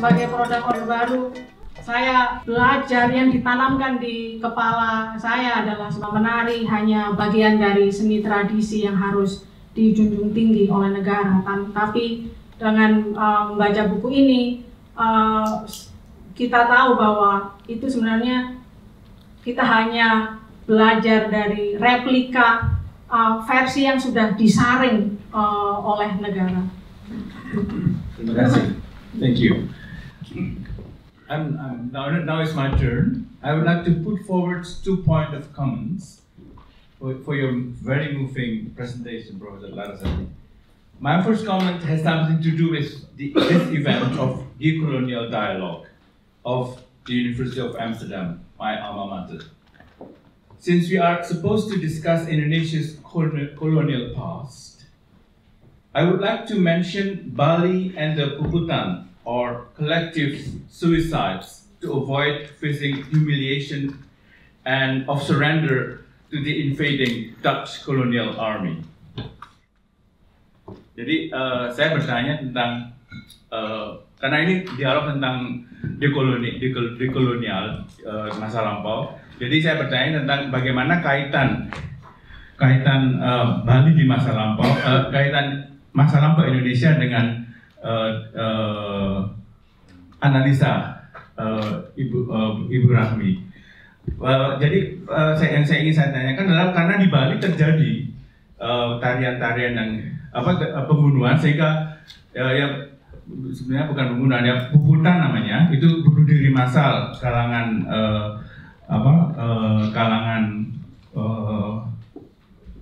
sebagai produk Orde Baru, saya belajar yang ditanamkan di kepala saya adalah menari hanya bagian dari seni tradisi yang harus dijunjung tinggi oleh negara. Tapi dengan membaca buku ini, kita tahu bahwa itu sebenarnya kita hanya belajar dari replika versi yang sudah disaring oleh negara. Terima kasih. Thank you. Now it's my turn. I would like to put forward 2 points of comments for your very moving presentation, Professor Larasati. My first comment has something to do with this event of decolonial dialogue of the University of Amsterdam, my alma mater. Since we are supposed to discuss Indonesia's colonial past, I would like to mention Bali and the Puputan, or collective suicides, to avoid facing humiliation and of surrender to the invading Dutch colonial army. Jadi saya bertanya tentang karena ini dialog tentang dekolonial masa lampau. Jadi saya bertanya tentang bagaimana kaitan Bali di masa lampau, kaitan masa lampau Indonesia dengan analisa Ibu Rahmi. Jadi yang saya ingin saya tanyakan adalah karena di Bali terjadi tarian-tarian yang pembunuhan, sehingga yang sebenarnya bukan pembunuhan, ya puputan namanya, itu bunuh diri massal kalangan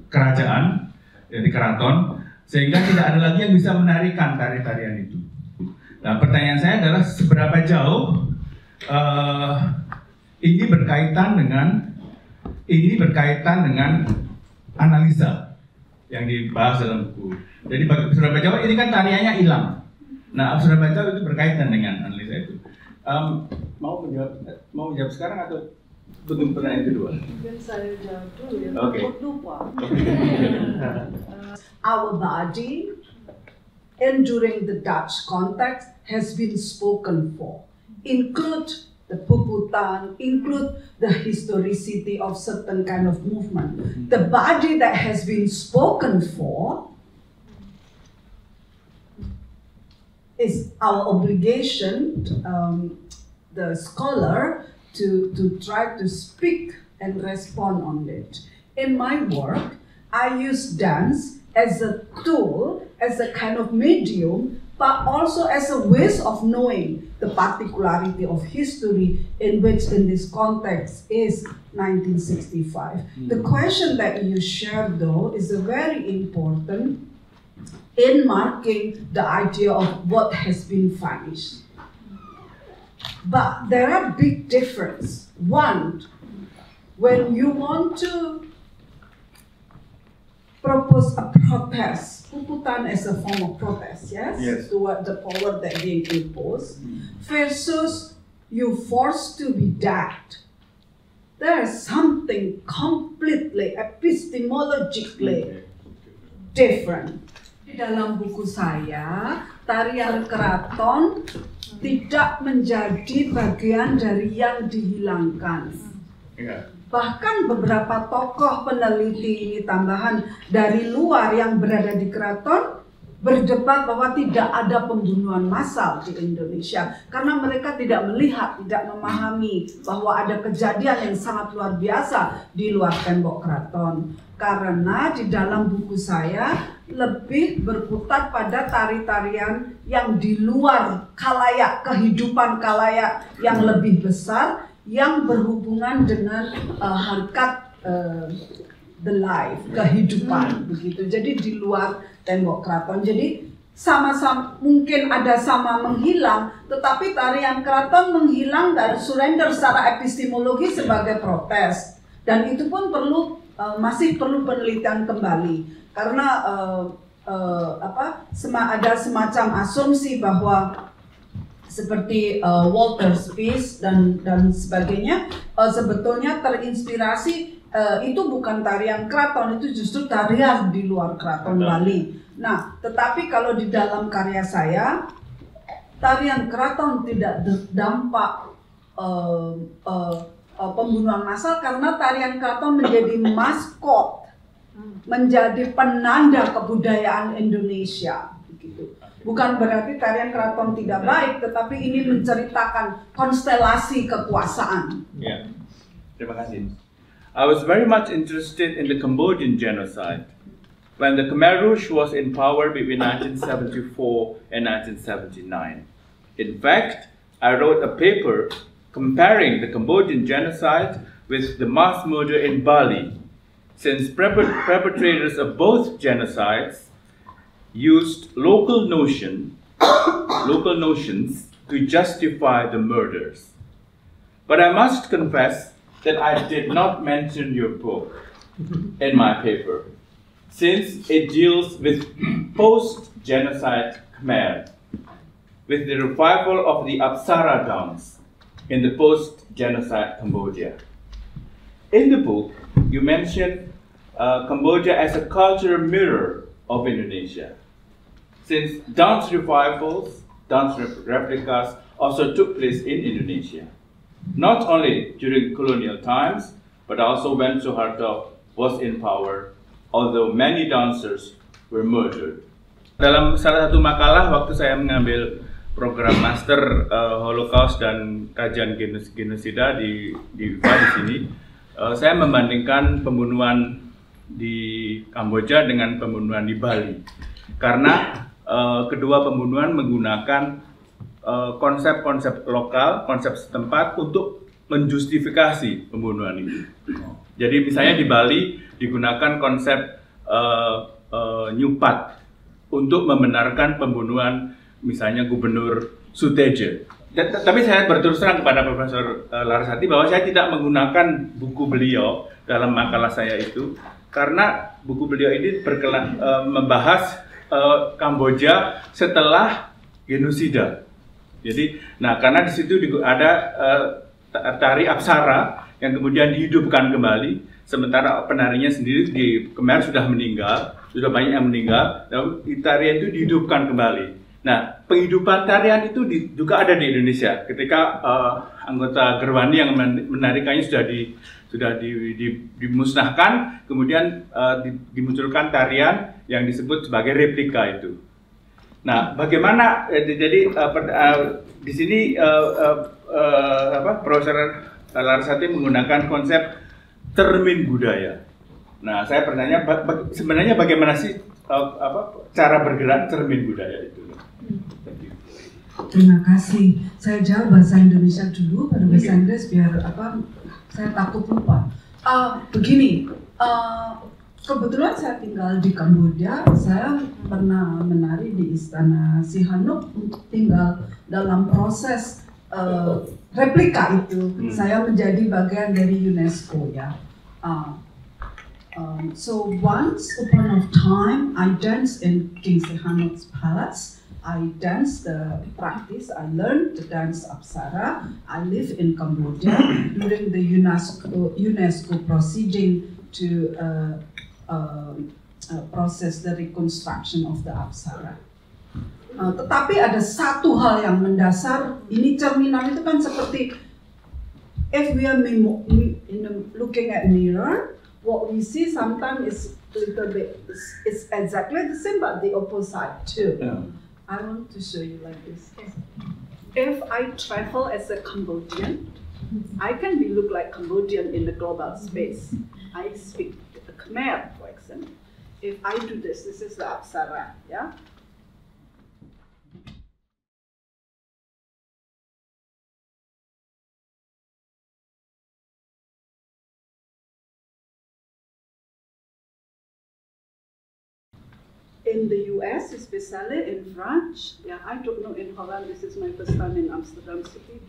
kerajaan, jadi keraton, sehingga tidak ada lagi yang bisa menarikan tari-tarian itu. Nah, pertanyaan saya adalah seberapa jauh ini berkaitan dengan analisa yang dibahas dalam buku. Jadi seberapa jauh ini kan tariannya hilang. Nah, seberapa jauh itu berkaitan dengan analisa itu. Mau menjawab sekarang atau belum pertanyaan kedua? Mungkin saya jawab dulu ya. Oke. Lupa. Our body, and during the Dutch context, has been spoken for. Include the Puputan, include the historicity of certain kind of movement. The body that has been spoken for is our obligation, the scholar, to try to speak and respond on it. In my work, I use dance as a tool, as a kind of medium, but also as a way of knowing the particularity of history, in which in this context is 1965. The question that you shared, though, is a very important in marking the idea of what has been vanished. But there are big differences. One, when you want to propose a protest, Puputan as a form of protest, yes? Toward the power that being imposed, versus you forced to be dead. There is something completely epistemologically different. Di dalam buku saya, tarian keraton tidak menjadi bagian dari yang dihilangkan. Bahkan beberapa tokoh peneliti ini tambahan dari luar yang berada di keraton berdebat bahwa tidak ada pembunuhan massal di Indonesia karena mereka tidak melihat, tidak memahami bahwa ada kejadian yang sangat luar biasa di luar tembok keraton. Karena di dalam buku saya lebih berkutat pada tari-tarian yang di luar khalayak, kehidupan khalayak yang lebih besar, yang berhubungan dengan harkat the life, kehidupan begitu. Jadi di luar tembok keraton. Jadi sama-sama mungkin ada sama menghilang, tetapi tarian keraton menghilang dari surrender secara epistemologi sebagai protes. Dan itu pun masih perlu penelitian kembali karena ada semacam asumsi bahwa seperti Walter Spies dan sebagainya sebetulnya terinspirasi itu bukan tarian keraton, itu justru tarian di luar keraton Bali. Nah, tetapi kalau di dalam karya saya tarian keraton tidak terdampak pembunuhan massal karena tarian keraton menjadi maskot, menjadi penanda kebudayaan Indonesia. Begitu. Bukan berarti tarian keraton tidak baik, tetapi ini menceritakan konstelasi kekuasaan. Ya, terima kasih. I was very much interested in the Cambodian genocide when the Khmer Rouge was in power between 1974 and 1979. In fact, I wrote a paper comparing the Cambodian genocide with the mass murder in Bali, since perpetrators of both genocides used local notions to justify the murders. But I must confess that I did not mention your book in my paper, since it deals with post-genocide Khmer, with the revival of the Apsara dance in the post-genocide Cambodia. In the book, you mention Cambodia as a cultural mirror of Indonesia, since dance revivals, dance replicas also took place in Indonesia, not only during colonial times, but also when Suharto was in power, although many dancers were murdered. Dalam salah satu makalah waktu saya mengambil program master Holocaust dan kajian genosida di UPA di sini, saya membandingkan pembunuhan di Kamboja dengan pembunuhan di Bali, karena kedua pembunuhan menggunakan konsep-konsep lokal, konsep setempat untuk menjustifikasi pembunuhan itu. Jadi misalnya di Bali digunakan konsep nyupat untuk membenarkan pembunuhan misalnya Gubernur Suteja. Tapi saya berterus terang kepada Profesor Larasati bahwa saya tidak menggunakan buku beliau dalam makalah saya itu, karena buku beliau ini membahas Kamboja setelah genosida. Jadi, nah karena di situ ada tari Apsara yang kemudian dihidupkan kembali, sementara penarinya sendiri di Khmer sudah meninggal, sudah banyak yang meninggal, lalu tarian itu dihidupkan kembali. Nah, penghidupan tarian itu juga ada di Indonesia. Ketika anggota Gerwani yang menarikannya sudah dimusnahkan, kemudian dimunculkan tarian yang disebut sebagai replika itu. Nah, bagaimana? Jadi di sini Profesor Larasati menggunakan konsep termin budaya. Nah, saya bertanya sebenarnya bagaimana sih cara bergerak cermin budaya itu? Terima kasih. Saya jawab bahasa Indonesia dulu, baru bahasa Inggris biar saya takut lupa. Begini, kebetulan saya tinggal di Kamboja. Saya pernah menari di Istana Sihanouk untuk tinggal dalam proses replika itu. Saya menjadi bagian dari UNESCO ya. So once upon a time, I danced in King Sihanouk's palace. I danced the practice. I learned to dance Apsara. I live in Cambodia during the UNESCO proceeding to process the reconstruction of the Apsara. Tetapi ada satu hal yang mendasar. Ini cerminan itu kan seperti if we are looking at mirror, what we see sometimes is a little bit. It's exactly the same, but the opposite too. Yeah. I want to show you like this. If I travel as a Cambodian, I can look like Cambodian in the global space. I speak Khmer, for example. If I do this is the Apsara, yeah? In the US, especially in France, yeah, I don't know in Holland, this is my first time in Amsterdam City,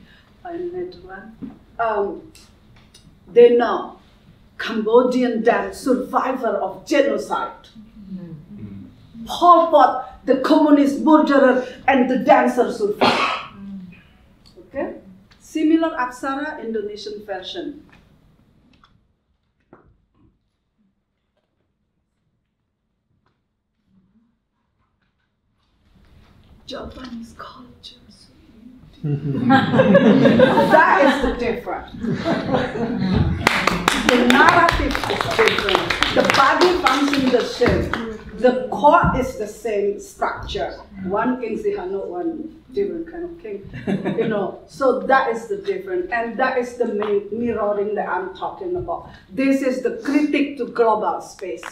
in Netherlands. They know Cambodian dance, survivor of genocide. Pol Pot, the communist murderer, and the dancer survivor. Okay? Similar Apsara Indonesian version. Japanese culture. That is the difference. The narrative is different. The body functions the same. The court is the same structure. One king Sihanouk, one different kind of king. So that is the difference. And that is the mirroring that I'm talking about. This is the critique to global space.